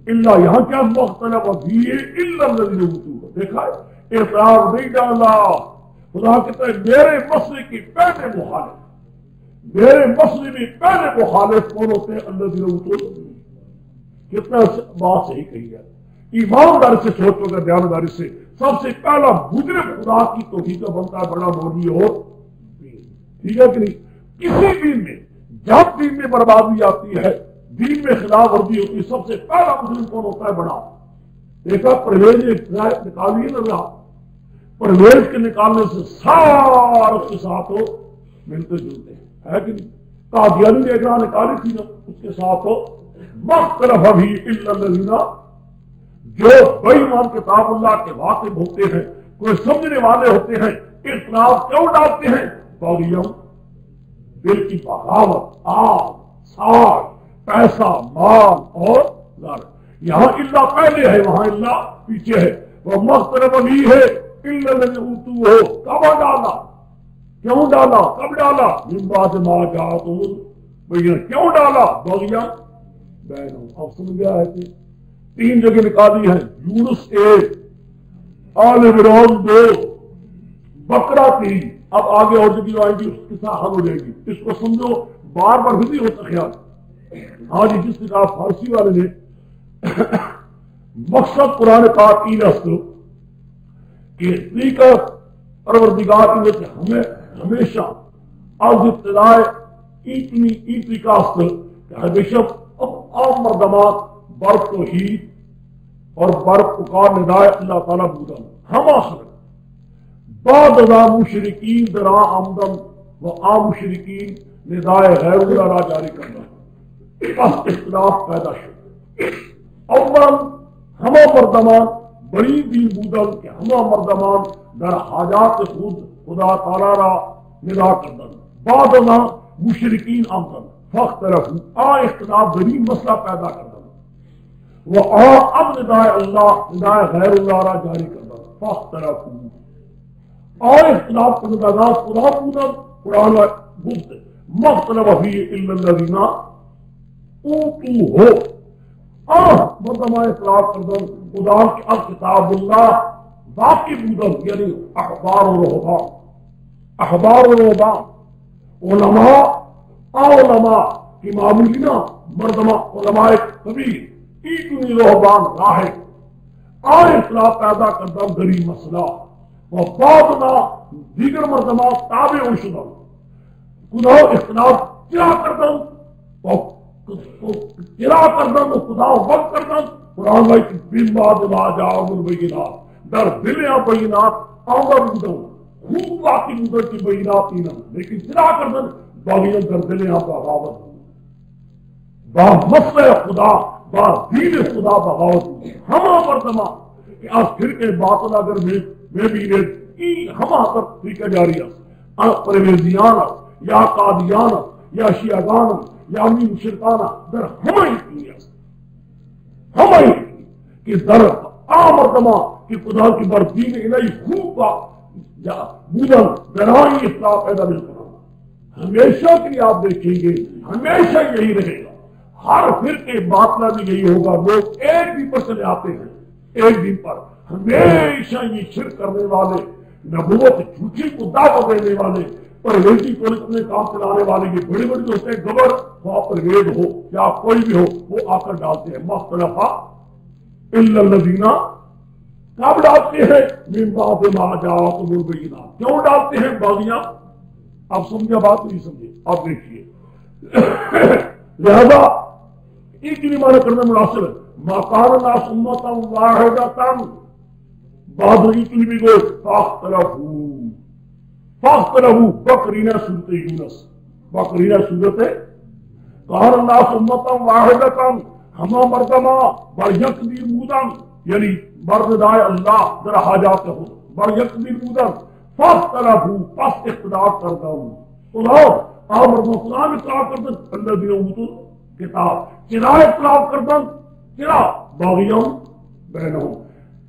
الا، یہاں کیا مختلف فیہ الا الذین اوتوا، دیکھا ہے اعتراض نہیں ڈالا، خدا کہتا ہے میرے مسئلے کی پہلے مخالف، میرے مسئلے میں پہلے مخالف کون ہوتے ہیں؟ الذین اوتوا، کتنا بات صحیح کہی ہے، ایمانداری سے سوچو گا، دیانتداری سے، سب سے پہلا مجرم خدا کی توحید کا بنتا ہے بڑا مولوی ہو، ٹھیک ہے کہ نہیں؟ کسی دین میں جب دین میں بربادی آتی ہے، دین میں خلاف ورزی ہوتی ہے، سب سے پہلا مجرم کون ہوتا ہے؟ بڑا دیکھا پرویز نکالی نہ رہا، پرویز کے نکالنے سے سارا کے ساتھ ہو ملتے جلتے ہے کہ نہیں؟ قادیانی نے ایک راہ نکالی تھی نا، اس کے ساتھ ہو مختلف ابھی الا الذین، جو بے ایمان کتاب اللہ کے واقف ہوتے ہیں، کوئی سمجھنے والے ہوتے ہیں، اختلاف کیوں ڈالتے ہیں؟ باغیم، دل کی بغاوت، آگ، ساڑھ، پیسہ، مال اور زر۔ یہاں اللہ پہلے ہے، وہاں اللہ پیچھے ہے۔ وہ مختلف ابھی ہے الا الذین اوتوہ، کب ڈالا، کیوں ڈالا، کب ڈالا؟ من بعد ما جاءتہم البینۃ، کیوں ڈالا؟ بغیا بینہم۔ اب سمجھ گیا ہے کہ تین جگہ نکالی ہیں، یونس 1، آل عمران 2، بقرہ 3۔ اب آگے اور جگہ آئیں گی، اس کے ساتھ حل ہو جائے گی۔ اس کو سمجھو، بار بار بھی نہیں ہوتا خیال۔ ہاں جی، جس نے کہا فارسی والے نے مقصد قرآن پاک کی نسل کہ حقیقت پروردگار کی وجہ ہمیں ہمیشہ از ابتدائے ایتنی کاست کہ ہمیشہ عام مردمان برف توحید اور برف پکار ندائے اللہ تعالیٰ بودن ہم آخر بعد ازا مشرکین درا آمدن و عام مشرکین ندائے غیر اللہ جاری کرنا بس اختلاف پیدا شد۔ اول ہما مردمان بڑی دین بودن کہ ہما مردمان در حاجات خود خدا تعالی را ندا کردن، بعد ازا مشرکین آمدن فاختلفوا، اختلاف بڑی مسئلہ پیدا کردن و اب ندائے اللہ ندائے غیر اللہ را جاری کردن فاختلفوا، اختلاف کردن خدا بودن قرآن گفت مختلف فیہ الا الذین اوتوہ، مردمان اختلاف کردن خدا کی اب کتاب اللہ باقی بودن، یعنی احبار و رہبان، احبار و رہبان، علماء کی معمولی نا مردمہ علماء کبیر ایتنی رہبان راہب، اختلاف پیدا کردن دری مسئلہ و بعدنا دیگر مردمہ تابع شدن، خدا اختلاف چرا کردن خدا وقت کردن قرآن کی بن بعد ما جاءہم البینات، در دلیاں بینات آمد بودن خوب باقی بودن کی بینات دینا، لیکن چرا کردن باغیاں در دلیاں بغاوت با مسئلہ خدا با دین خدا بغاوت ہما مردمہ کہ آج فرقے باطل اگر میں بھی ہما پر طریقہ جاری ہے پرویزیان یا قادیان یا شیعگان یا امی مشرکانہ در ہمیں کہ در آمردمہ کہ خدا کی بردین الہی خوب بودن درائی اصلاح پیدا نہیں کرنا۔ ہمیشہ کے لیے آپ دیکھیں گے ہمیشہ یہی رہے گا، ہر فرقے باطلہ بھی یہی ہوگا، لوگ ایک دن پر چلے آتے ہیں، ایک دن پر ہمیشہ یہ شرک کرنے والے، نبوت جھوٹی کو دعوت دینے والے، پرویزی پولیس اپنے کام چلانے والے، یہ بڑے بڑے جو ہوتے ہیں گبر وہ پرویز ہو یا کوئی بھی ہو وہ آ کر ڈالتے ہیں مختلفہ الا الذین، کب ڈالتے ہیں؟ من بعد ما جاءتہم البینات، کیوں ڈالتے ہیں باغیاں؟ آپ سمجھے بات نہیں سمجھے؟ آپ دیکھیے لہذا ایک کی معنی کرنا مناسب ہے، ما کان الناس امۃ واحدۃ بعد ایک بھی گو فاختلفوا بقرینہ صورت یونس، بقرینہ صورت کان الناس امۃ واحدۃ، ہما مردمہ بر یک دیر بودن، یعنی بردائے اللہ در حاجات خود بر یک دیر بودن، فاختلفوا پس اختلاف کرتا ہوں خدا مردوں خدا میں اختلاف کردن الذین اوتوا کتاب، چرا اختلاف کردن چرا باغیاں بینہم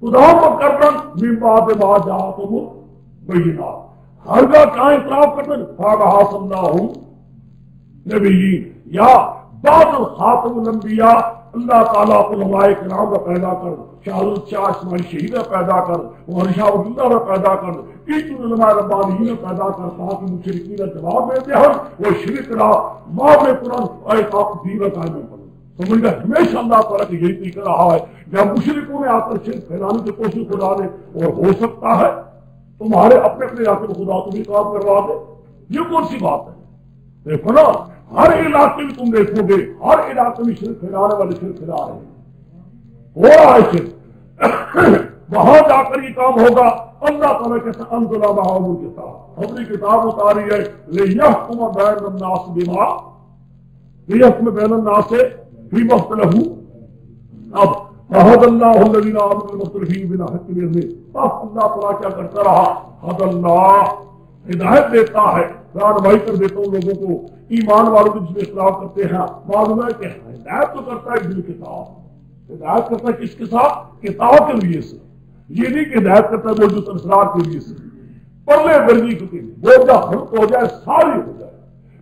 خدا پر کردن من بعد ما جاءتہم البینات، ہرگاہ کہاں اختلاف کردن فبعثناہم نبیین، یا بعد خاتم الانبیاء اللہ تعالیٰ علماء کرام کا پیدا کر، شاہ اسماعیل شہید کا پیدا کر، شاہ اللہ کا پیدا کر، ایک علماء ربانیین کا پیدا کر، تاکہ مشرکین کا جواب دیتے ہیں وہ شرک را ماں میں قرآن ایک آپ دین کا قائم کرو۔ سمجھ گئے؟ ہمیشہ اللہ تعالیٰ کی یہی طریقہ رہا ہے، جب مشرکوں نے آ کر شرک پھیلانے کی کوشش خدا نے، اور ہو سکتا ہے تمہارے اپنے علاقے میں خدا تمہیں کام کروا دے، یہ کون سی بات ہے؟ دیکھو نا ہر علاقے میں تم دیکھو گے ہر علاقے میں شرک پھیلانے والے شرک پھیلا رہے ہیں، ہو رہا ہے شرک، وہاں جا کر یہ کام ہوگا. اللہ تعالیٰ کے ساتھ انزل معہم الکتاب، ہم نے کتاب اتاری ہے لیحکم بین الناس بما لیحکم بین الناس فیما اختلفوا. اب فہد اللہ الذین آمنوا المختلفین بالحق باذنہ. اب اللہ تعالیٰ کیا کرتا رہا؟ حد اللہ ہدایت دیتا ہے، رہنمائی کر دیتا ہوں لوگوں کو ایمان والوں کو جس میں اختلاف کرتے ہیں. معلوم ہے کہ ہدایت تو کرتا ہے بالکتاب، ہدایت کرتا ہے کس کے ساتھ؟ کتاب کے ذریعے سے. یہ نہیں کہ ہدایت کرتا ہے موجود اسرار کے ذریعے سے. پرلے درجی کو بوجھا غلط ہو جائے ساری ہو جائے،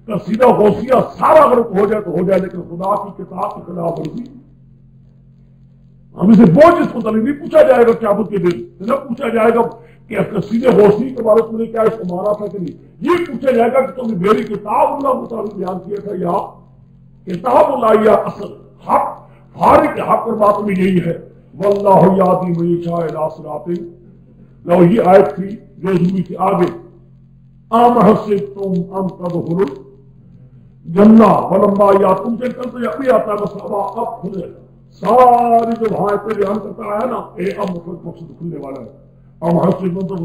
قصیدہ غوثیہ سارا غلط ہو جائے تو ہو جائے، لیکن خدا کی کتاب کی خلاف ورزی ہم اسے بوجھ اس کو نہیں پوچھا جائے گا قیامت کے دن. نہ پوچھا جائے گا کہ قصیدہ غوثی کے بارے میں کیا اس کو مارا تھا کہ نہیں. یہ پوچھا جائے گا کہ تم نے میری کتاب اللہ مطابق بیان کیا تھا یا کتاب اللہ یا اصل حق. فارغ حق اور بات میں یہی ہے. واللہ یہدی من یشاء الی صراط. لو یہ آیت تھی جو ہوئی تھی آگے ام حسبتم ان تدخلوا الجنہ ولما یاتکم سے کل ابھی آتا ہے مسئلہ اب کھلے ساری جو بھائی پہ بیان کرتا ہے نا اے اب مقصد کھلنے والا ہے. ام حسبتم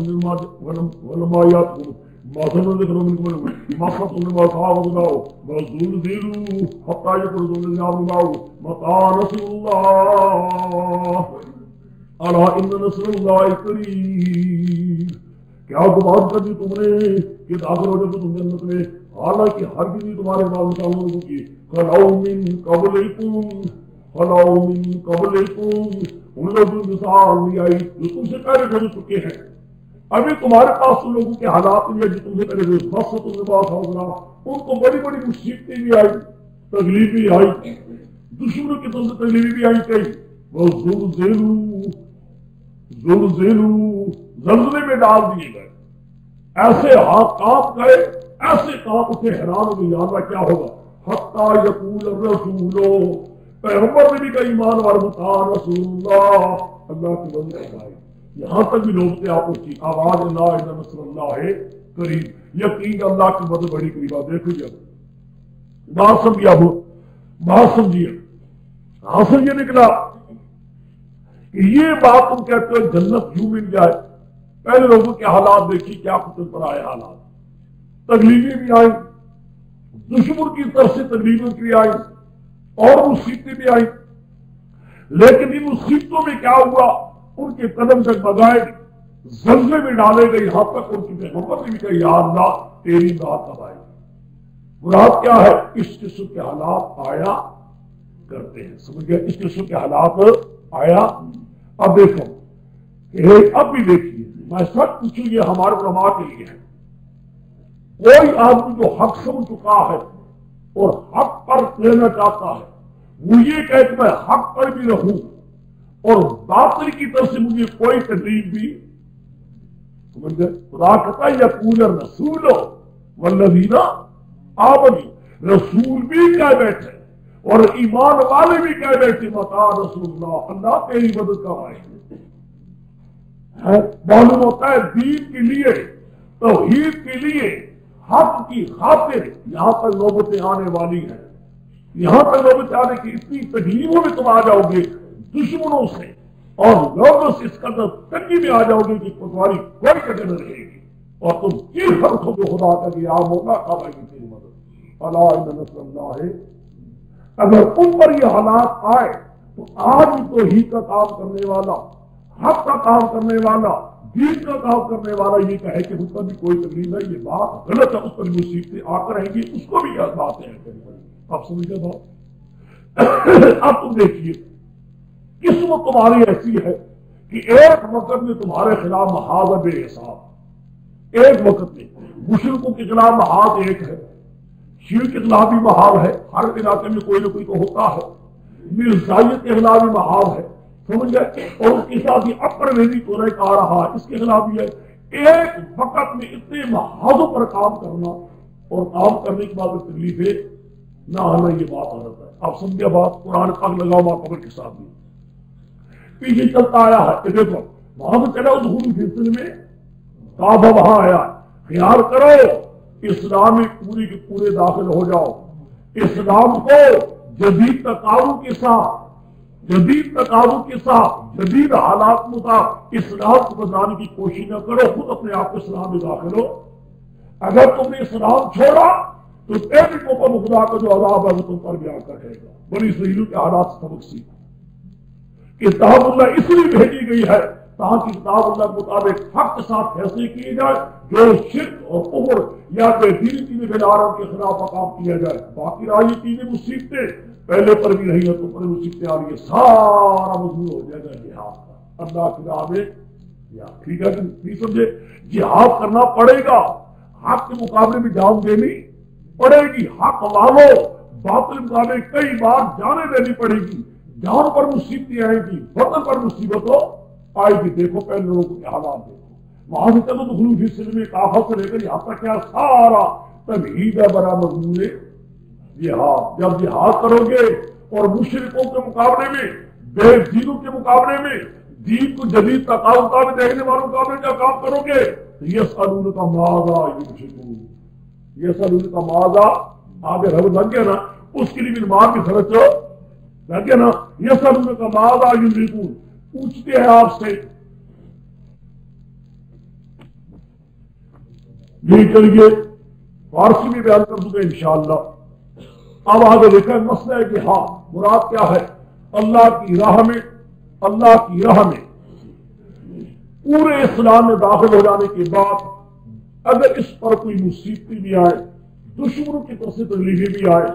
ولما یاتکم مثلا ذکر منکم مقصد من واصحاب الله وزلزلوا حتى يقول الذين آمنوا متى نصر الله الا ان نصر الله قریب. کیا گمان کر دی تم نے کہ داخل ہو جب تم جنت میں، حالانکہ ہرگز بھی تمہارے بعد لوگوں کی خلو من قبلکم ان لوگوں کی مثال نہیں آئی جو تم سے پہلے گزر چکے ہیں. ابھی تمہارے پاس ان لوگوں کے حالات میں جو تم سے پہلے ان کو بڑی بڑی مصیبتیں بھی آئی، تکلیف بھی آئی، دشمنوں کی طرف سے تکلیف بھی آئی. کئی وہ زلزلے میں ڈال دیے گئے، ایسے ہاتھ کام گئے، ایسے کام اسے حیران ہو گئی اللہ کیا ہوگا. حتیٰ یقول الرسول پیغمبر نے بھی کہا ایمان والوں متى رسول اللہ کی بندے آئی. یہاں تک بھی لوگ تھے آپ کی آواز اللہ ان نصر اللہ ہے قریب. یقین اللہ کی مدد بڑی قریب. آپ دیکھو جب بات سمجھیا ہو بات سمجھیے. حاصل یہ نکلا کہ یہ بات تم کہتے ہو جنت یوں مل جائے. پہلے لوگوں کے حالات دیکھی کیا قتل پر آئے حالات، تکلیفیں بھی آئی، دشمن کی طرف سے تکلیفیں بھی آئی اور مصیبتیں بھی آئی. لیکن ان مصیبتوں میں کیا ہوا؟ ان کے قدم تک بغائے زلزلے میں ڈالے گئے. یہاں تک ان کی پیغمبر نے بھی کہا یا اللہ تیری ذات کب آئی. مراد کیا ہے؟ اس قسم کے حالات آیا کرتے ہیں. سمجھ گئے؟ اس قسم کے حالات آیا. اب دیکھو اب بھی دیکھیے میں سچ پوچھوں یہ ہمارے علماء کے لیے ہے. کوئی آدمی جو حق سمجھ چکا ہے اور حق پر لینا چاہتا ہے وہ یہ کہے کہ میں حق پر بھی رہوں اور باطل کی طرف سے مجھے کوئی تکلیف بھی. سمجھ گئے؟ خدا کہتا ہے یقول الرسول والذین آمنوا، رسول بھی کہہ بیٹھے اور ایمان والے بھی کہہ بیٹھے متى رسول اللہ اللہ تیری مدد کب آئے. معلوم ہوتا ہے دین کے لیے توحید کے لیے حق کی خاطر یہاں پر نوبتیں آنے والی ہیں. یہاں پر نوبتیں آنے کی اتنی تکلیفوں میں تم آ جاؤ گے دشمنوں سے اور لوگوں سے اس قدر تنگی میں آ جاؤ گے کہ تمہاری کوئی قدر نہ رہے گی اور تم کی حق ہو جو خدا کا کہ آپ ہوگا کب آئے گی تیری مدد. اللہ ان نصر اللہ ہے. اگر ان پر یہ حالات آئے تو آج توحید کا کام کرنے والا، حق کا کام کرنے والا، دین کا کام کرنے والا یہ کہے کہ اس پر بھی کوئی تکلیف ہے، یہ بات غلط ہے، اس پر مصیبتیں آ کر رہیں گی، اس کو بھی یاد باتیں ہیں. آپ سمجھے بات؟ اب تم دیکھیے قسمت تمہاری ایسی ہے کہ ایک وقت میں تمہارے خلاف محاذ بے حساب، ایک وقت میں مشرکوں کے خلاف محاذ ایک ہے، شیعہ کے خلاف بھی محاذ ہے، ہر علاقے میں کوئی نہ کوئی تو ہوتا ہے، مرزائیت کے خلاف بھی محاذ ہے. سمجھ گئے؟ اور اس کے ساتھ یہ اپر ویزی کو رہ آ رہا ہے، اس کے خلاف بھی ہے. ایک وقت میں اتنے محاذوں پر کام کرنا اور کام کرنے کے بعد تکلیفیں نہ آنا، یہ بات عادت ہے. آپ سمجھے بات؟ قرآن پاک لگاؤ ماں قبر کے ساتھ بھی پیچھے چلتا آیا ہے کہ دیکھو وہاں سے چلا دخول سلسلے میں کعبہ وہاں آیا. خیال کرو اسلام میں پوری کے پورے داخل ہو جاؤ، اسلام کو جدید تقاضوں کے ساتھ جدید تقاضوں کے ساتھ جدید حالات کے ساتھ اسلام کو بدلانے کی کوشش نہ کرو، خود اپنے آپ کو اسلام میں داخل ہو۔ اگر تم نے اسلام چھوڑا تو تیری کو خدا کا جو عذاب ہے وہ تم پر بھی آ کر رہے گا۔ بنی اسرائیل کے حالات سے سبق سیکھو۔ کتاب اللہ اس لیے بھیجی گئی ہے تاکہ کتاب اللہ کے مطابق حق کے ساتھ فیصلے کیے جائے، جو شرک اور کفر یا بے دینی چیزیں بناروں کے خلاف کام کیا جائے۔ باقی رہی چیزیں مصیبتیں پہلے پر بھی رہی ہے تو پر مصیبتیں آ رہی ہے، سارا مضمون ہو جائے گا جہاد کا، اللہ کی راہ میں جہاد۔ ٹھیک ہے کہ نہیں سمجھے؟ جہاد کرنا پڑے گا، حق کے مقابلے میں جان دینی پڑے گی، حق والو باطل مقابلے کئی بار جانے دینی پڑے گی، جان پر مصیبتیں آئیں گی، وطن پر مصیبتوں آئے گی۔ دیکھو پہلے لوگوں کے حالات دیکھو، وہاں سے چلو دخلو فی السلم کافر سے لے کر یہاں تک کیا سارا تمہید ہے برا مضمون جہاد۔ جب جہاد کرو گے اور مشرکوں کے مقابلے میں، بے دینوں کے مقابلے میں، دین کو جدید تقاضوں میں دیکھنے والوں کے مقابلے جب کام کرو گے، یسألونک ماذا ینفقون، یسألونک ماذا آگے رب لگ گیا نا، اس کے لیے بھی مال بھی خرچ ہو لگ گیا نا، یسألونک ماذا ینفقون، پوچھتے ہیں آپ سے۔ یہ چلیے فارسی میں بیان کر دوں گا انشاءاللہ۔ اب آگے دیکھیں مسئلہ ہے کہ ہاں مراد کیا ہے؟ اللہ کی راہ میں، اللہ کی راہ میں پورے اسلام میں داخل ہو جانے کے بعد اگر اس پر کوئی مصیبتیں بھی آئے، دشمنوں کی طرف سے تکلیفیں بھی آئے،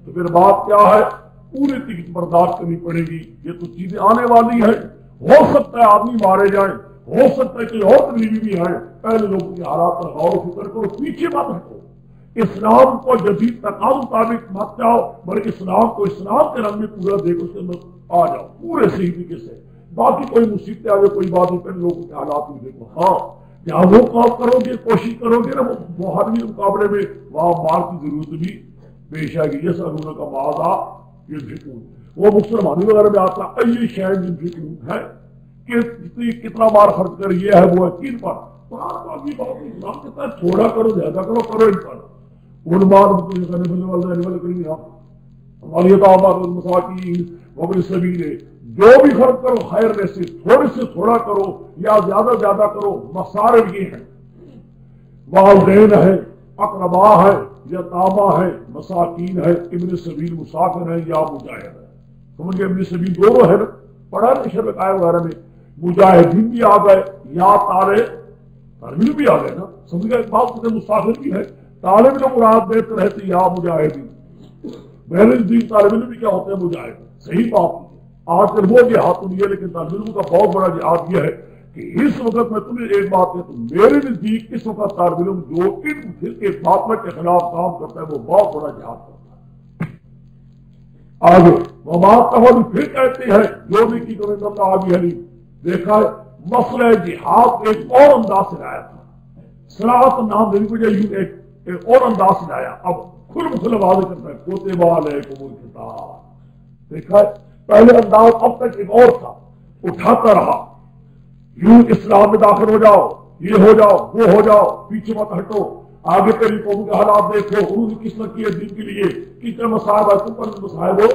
تو پھر بات کیا ہے؟ پورے تک برداشت کرنی پڑے گی۔ یہ تو چیزیں آنے والی ہیں، ہو سکتا ہے آدمی مارے جائیں، ہو سکتا ہے کہ اور تکلیفیں بھی آئیں، پہلے لوگوں کے حالات پر غور و فکر کرو، پیچھے مت ہٹو، اسلام کو جدید تقاضوں مطابق مت جاؤ، بلکہ اسلام کو اسلام کے رنگ میں پورا دیکھو، اس کے اندر آ جاؤ پورے صحیح طریقے سے۔ باقی کوئی مصیبتیں آ جائے کوئی بات نہیں، پہلے لوگوں کے حالات میں دیکھو۔ ہاں جہاں وہ کام کرو گے، کوشش کرو گے نا وہ حرمی مقابلے میں، وہاں مال کی ضرورت بھی پیش آئے گی۔ جیسا انہوں کا ماضا ینفقون، وہ مسلمانی وغیرہ میں آتا ہے شاید ینفقون ہے کہ کتنا مال خرچ کر، یہ ہے وہ ہے، کن پر تھوڑا کرو، زیادہ کرو، کرو ان پر وابن السبیل، جو بھی خرچ کرو خیر میں سے تھوڑا کرو یا زیادہ کرو۔ مصارف یہ ہیں، والدین ہے، اقربا ہے، یتامہ ہے، مساکین ہے، ابن سبیل مسافر ہے یا مجاہد ہے۔ سمجھ گئے؟ ابن سبیل دونوں ہے نا، پڑھا نا شرک آئے وغیرہ میں، مجاہدین بھی آ گئے یا طالب بھی آ گئے نا، سمجھ گئے؟ بات مسافر بھی ہے، طالب علم مراد دیتے رہتے یا مجاہدین، میرے دین طالب علم بھی کیا ہوتے ہیں؟ مجاہد۔ صحیح بات ہے، آج کل وہ جہاد تو نہیں ہے، لیکن طالب علم کا بہت بڑا جہاد یہ ہے کہ اس وقت میں تمہیں ایک بات کہتا ہوں، میرے نزدیک اس وقت طالب علم جو ان باطل کے خلاف کام کرتا ہے وہ بہت بڑا جہاد کرتا ہے۔ آگے وما پھر کہتے ہیں جو بھی کی کریں اللہ آبی حلیم۔ دیکھا ہے مسئلہ جہاد ایک اور انداز سے لایا تھا، صراحت نام دینے کو جائے ایک اور انداز سے لایا، اب کھل مسلم واضح کرتا ہے کوتب علیکم القتال۔ دیکھا ہے پہلے انداز اب تک ایک اور تھا، اٹھاتا رہا، یوں اسلام میں داخل ہو جاؤ، یہ ہو جاؤ، وہ ہو جاؤ، پیچھے مت ہٹو، آگے کری قوم کے حالات دیکھو، انہوں نے کس طرح کیا دین کے لیے، کتنے مصائب ہے تم پر مصائب ہو۔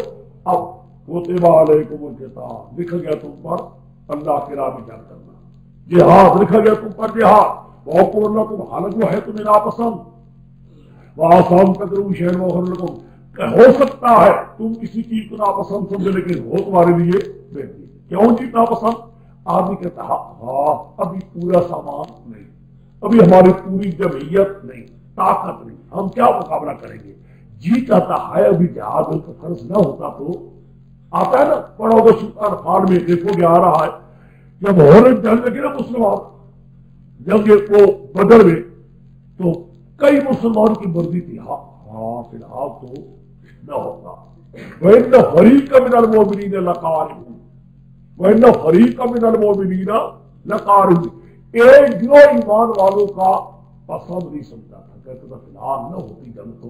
اب کوتب علیکم القتال لکھا گیا تم پر اللہ کی راہ میں جنگ کرنا، جہاد لکھا گیا تم پر جہاد، وَقُولْ لَكُمْ حالت وہ ہے تمہیں ناپسند، وَآسَانُ تَكْرَهُ شَيْئًا وَخَيْرٌ لَكُمْ، کہ ہو سکتا ہے تم کسی چیز کو ناپسند سمجھے لیکن ہو تمہارے لیے بہتری۔ کیوں چیز ناپسند؟ آدمی کہتا ہے ہاں ابھی پورا سامان نہیں، ابھی ہماری پوری جمعیت نہیں، طاقت نہیں، ہم کیا مقابلہ کریں گے؟ جی چاہتا ہے ابھی جہاد کا فرض نہ ہوتا تو آتا ہے نا، پڑھو گے سورۃ انفال میں دیکھو گے آ رہا ہے، جب ہونے جنگ لگے نا مسلمان، جب یہ کو بدر میں تو کئی مسلمان کی مرضی تھی ہاں فی الحال تو نہ ہوگا، وَإِنَّ فَرِيقًا مِنَ الْمُؤْمِنِينَ لَكَارِهُونَ، وَإِنَّ فَرِيقًا مِنَ الْمُؤْمِنِينَ لَكَارِهُونَ، ایک گروہ ایمان والوں کا پسند نہیں سمجھا تھا، کہتے تھا فی الحال نہ ہوتی جنگ تو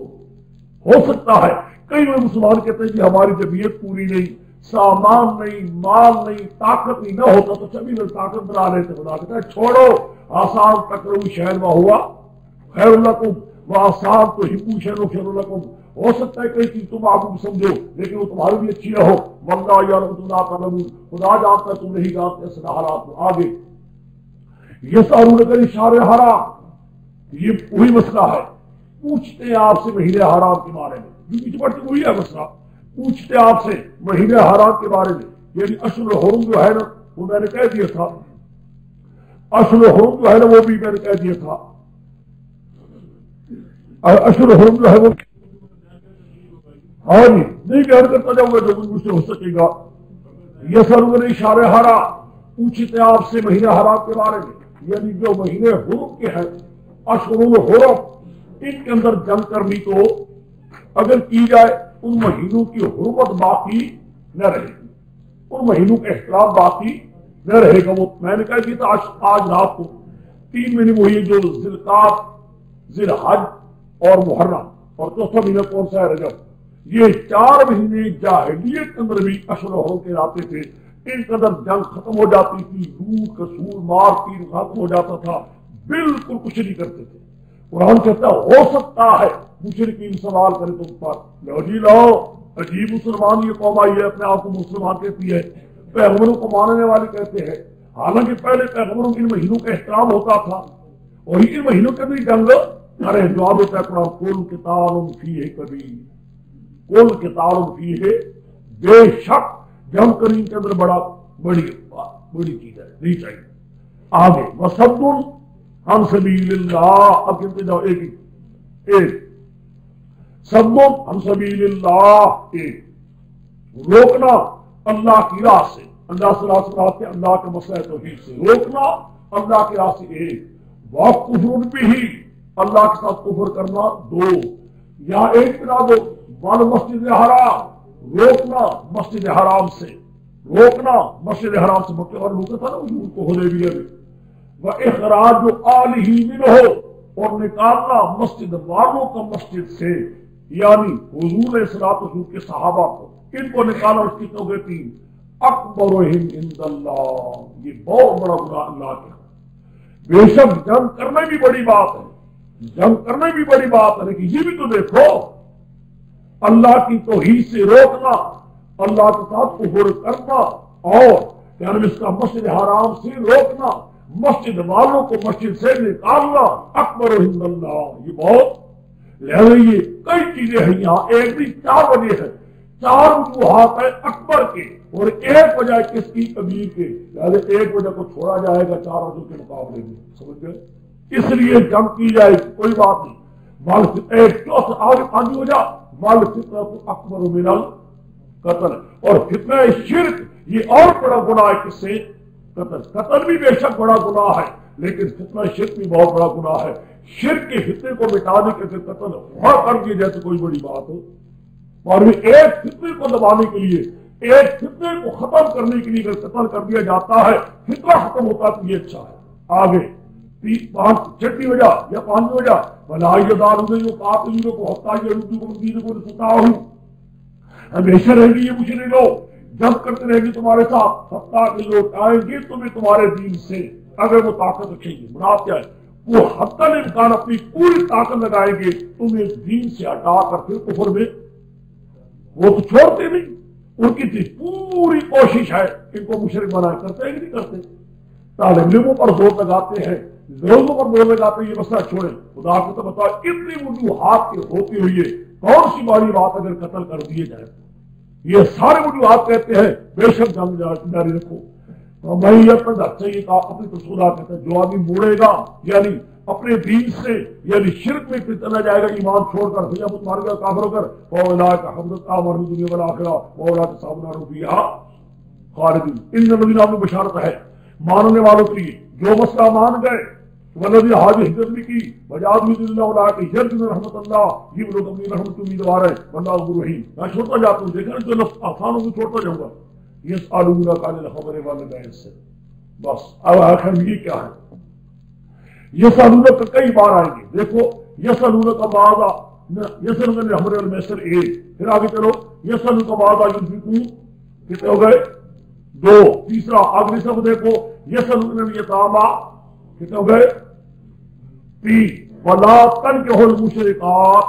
ہو سکتا ہے۔ کئی مسلمان کہتے ہیں کہ ہماری جمعیت پوری نہیں، سامان نہیں، مال نہیں، طاقت نہیں، نہ ہوتا تو سبھی لوگ طاقت بنا لیتے، خدا کہتا ہے چھوڑو، آسان تکرہوا شیئا وہو خیر لکم، وہ آسان تو ہبو شیئا خیر لکم، ہو سکتا ہے کوئی چیز تم آپ کو سمجھو لیکن وہ تمہاری بھی اچھی نہ ہو، واللہ یعلم وانتم لا تعلمون، خدا جانتا ہے تم نہیں جانتے اصل حالات کو۔ آگے یسألونک عن الشہر الحرام، یہ وہی مسئلہ ہے، پوچھتے ہیں آپ سے مہینے حرام کے بارے میں، جو پیچھے پڑتی وہی ہے مسئلہ، پوچھتے ہیں آپ سے مہینے حرام کے بارے میں، یعنی اشہر الحرم جو ہے نا وہ میں نے کہہ دیا تھا، اشہر الحرم جو ہے نا وہ بھی میں نے کہہ دیا تھا، اشہر الحرم جو ہے وہ ہاں جی نہیں بیان کرتا جاؤں گا جو کچھ مجھ سے ہو سکے گا۔ یسألونک عن الشہر الحرام، پوچھتے ہیں آپ سے مہینے حرام کے بارے میں، یعنی جو مہینے حرم کے ہیں، اشہر الحرم، ان کے اندر جنگ کرنی تو اگر کی جائے ان مہینوں کی حرمت باقی نہ رہے گی، ان مہینوں کا احترام باقی نہ رہے گا۔ وہ میں نے کہا کہ آج رات کو 3 مہینے وہی جو ذوالقعدہ، ذی الحج اور محرم، اور چوتھا مہینہ کون سا ہے رجب، یہ 4 مہینے جاہلیت کے اندر بھی اشہر الحرم کے آتے تھے، ان کے اندر جنگ ختم ہو جاتی تھی، لوٹ کسور مار پیٹ ختم ہو جاتا تھا، بالکل کچھ نہیں کرتے تھے۔ قرآن کہتا ہے ہو سکتا ہے مشرکین سوال کرے تم پر، لو جی لاؤ، عجیب مسلمان یہ قوم آئی ہے اپنے آپ کو مسلمان کہتی ہے، پیغمبروں کو ماننے والے کہتے ہیں، حالانکہ پہلے پیغمبروں کے ان مہینوں کا احترام ہوتا تھا، اور ان مہینوں کے بھی جنگ ارے جواب ہوتا ہے قرآن کل قتال فیہ کبیر، کل قتال فیہ، بے شک جنگ کرنے کے اندر بڑی چیز ہے، نہیں چاہیے۔ آگے وصد عن سبیل اللہ، اب کہتے جاؤ ایک صد عن سبیل اللہ، ایک روکنا اللہ کی راہ سے، اللہ سے راہ سے اللہ کے مسئلہ توحید سے روکنا اللہ کی راہ سے، ایک وَكُفْرٌ بِهِ، اللہ کے ساتھ کفر کرنا، 2 یا ایک بنا دو والمسجد الحرام، روکنا مسجد حرام سے، روکنا مسجد حرام سے، مکہ اور روکا تھا نا ان کو حدیبیہ میں، وَإِخْرَاجُ آلِهِ مِنْهُ، اور نکالنا مسجد والوں کا مسجد سے، یعنی حضور علیہ الصلوۃ والسلام کے صحابہ کو، ان کو نکالا، اس کی توبہ 3 اکبرہم عند اللہ، یہ بہت بڑا گناہ اللہ کے ہاں۔ بے شک جنگ کرنا بھی بڑی بات ہے، جنگ کرنا بھی بڑی بات ہے، لیکن یہ بھی تو دیکھو اللہ کی توحید سے روکنا، اللہ کے ساتھ کفر کرنا، اور یعنی اس کا مسجد حرام سے روکنا، مسجد والوں کو مسجد سے نکالنا، اکبر عند اللہ، یہ بہت لہذا یہ کئی چیزیں ہیں یہاں، ایک بھی 4 وجہ ہے، 4 وجوہات ہیں اکبر کے، اور ایک وجہ ہے کس کی؟ کبیر کے، لہذا ایک وجہ کو چھوڑا جائے گا 4 وجہ کے مقابلے میں، سمجھ گئے؟ اس لیے جنگ کی جائے کوئی بات نہیں، بل ایک چوتھا آگے 5 وجہ بل فتنۃ اکبر من القتل، اور فتنہ شرک یہ اور بڑا گناہ ہے، کس سے؟ قتل بھی بے شک بڑا گناہ ہے، لیکن فتنہ شرک بھی بہت بڑا گناہ ہے، شرک کے فتنے کو مٹانے کے لیے قتل ہوا کر کے جیسے کوئی بڑی بات ہو، اور ایک فتنے کو دبانے کے لیے، ایک فتنے کو ختم کرنے کے لیے اگر قتل کر دیا جاتا ہے، فتنہ ختم ہوتا ہے تو یہ اچھا ہے۔ آگے 6 وجہ یا 5 وجہ بھلا قاتلوں کو حتی یردوکم دینکم استطاعوا، ہمیشہ رہیں گے یہ مشرک لوگ، جنگ کرتے رہیں گے تمہارے ساتھ، حتیٰ کہ لوگ آئیں گے تمہیں تمہارے دین سے، اگر وہ طاقت رکھیں گے، مراد کیا ہے؟ وہ حتی الامکان اپنی پوری طاقت لگائیں گے تمہیں دین سے ہٹا کر پھر کفر میں، وہ تو چھوڑتے نہیں، ان کی پوری کوشش ہے ان کو مشرک بنائے، کرتے ہیں کہ نہیں کرتے؟ طالب علموں پر زور لگاتے ہیں، لوگوں پر زور لگاتے ہیں، یہ مسئلہ چھوڑیں، خدا کو تو بتاؤ اتنی وجوہات کے ہوتے ہوئے کون سی بڑی بات اگر قتل کر دیے جائے؟ یہ سارے وجوہات کہتے ہیں بے شک جنگ جاری رکھو، میں یہ چاہیے کہ اپنی رسولہ کہتے ہیں جو آدمی موڑے گا یعنی اپنے دین سے، یعنی شرک میں پھر چلا جائے گا، ایمان چھوڑ کر پھر جب مار گیا کافر ہو کر، فَأُولَٰئِکَ حَبِطَتْ أَعْمَالُهُمْ فِي الدُّنْيَا وَالْآخِرَةِ وَأُولَٰئِکَ أَصْحَابُ النَّارِ هُمْ فِيهَا خالدون۔ ان الذین آمنوا بشارت ہے ماننے والوں کے لیے جو مسئلہ مان گئے، والذین حاجوا ہجرت بھی کی، وجاہدوا فی سبیل اللہ اولئک یرجون رحمت اللہ، یہ لوگ اپنی رحمت کی امیدوار ہیں، واللہ غفور رحیم۔ میں چھوڑتا جاتا ہوں، دیکھیں جو لفظ آسان ہوگی چھوڑتا جاؤں گا، یسألونک عن الخمر والمیسر سے، بس اب آخر میں یہ کیا ہے؟ یسألونک کا کئی بار آئیں گے، دیکھو یسألونک ماذا، یسألونک عن الخمر والمیسر 1، پھر آگے چلو یسألونک ماذا ينفقون، کتنے ہو گئے؟ 2، تیسرا آگے سب دیکھو یسألونک عن الیتامی، کتنے ہو گئے؟ 3، وَلَا تَنكِحُوا الْمُشْرِكَاتِ،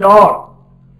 4,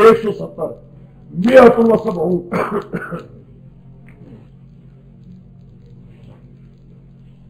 170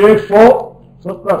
170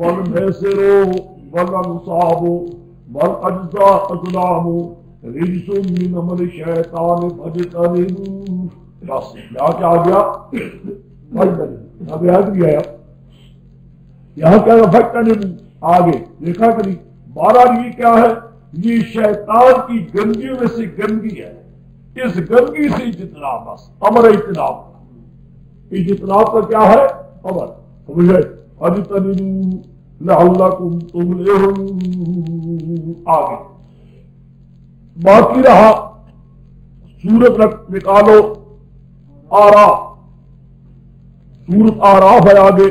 والمیسر والانصاب والاجزاء ازلام رجس من عمل الشیطان فاجتنبوہ. بس یہاں کیا آ گیا؟ فاجتنبوہ. اب یاد بھی آیا یہاں کیا فاجتنبوہ آگے دیکھا کہ نہیں. بہرحال یہ کیا ہے؟ یہ شیطان کی گندگیوں میں سے گندگی ہے. اس گندگی سے اجتناب، بس امر اجتناب. اجتناب کا کیا ہے؟ امر. سمجھے؟ فاجتنبوہ لعلکم تفلحون. آگے باقی رہا سورت نکالو آراف. سورت آراف ہے آگے.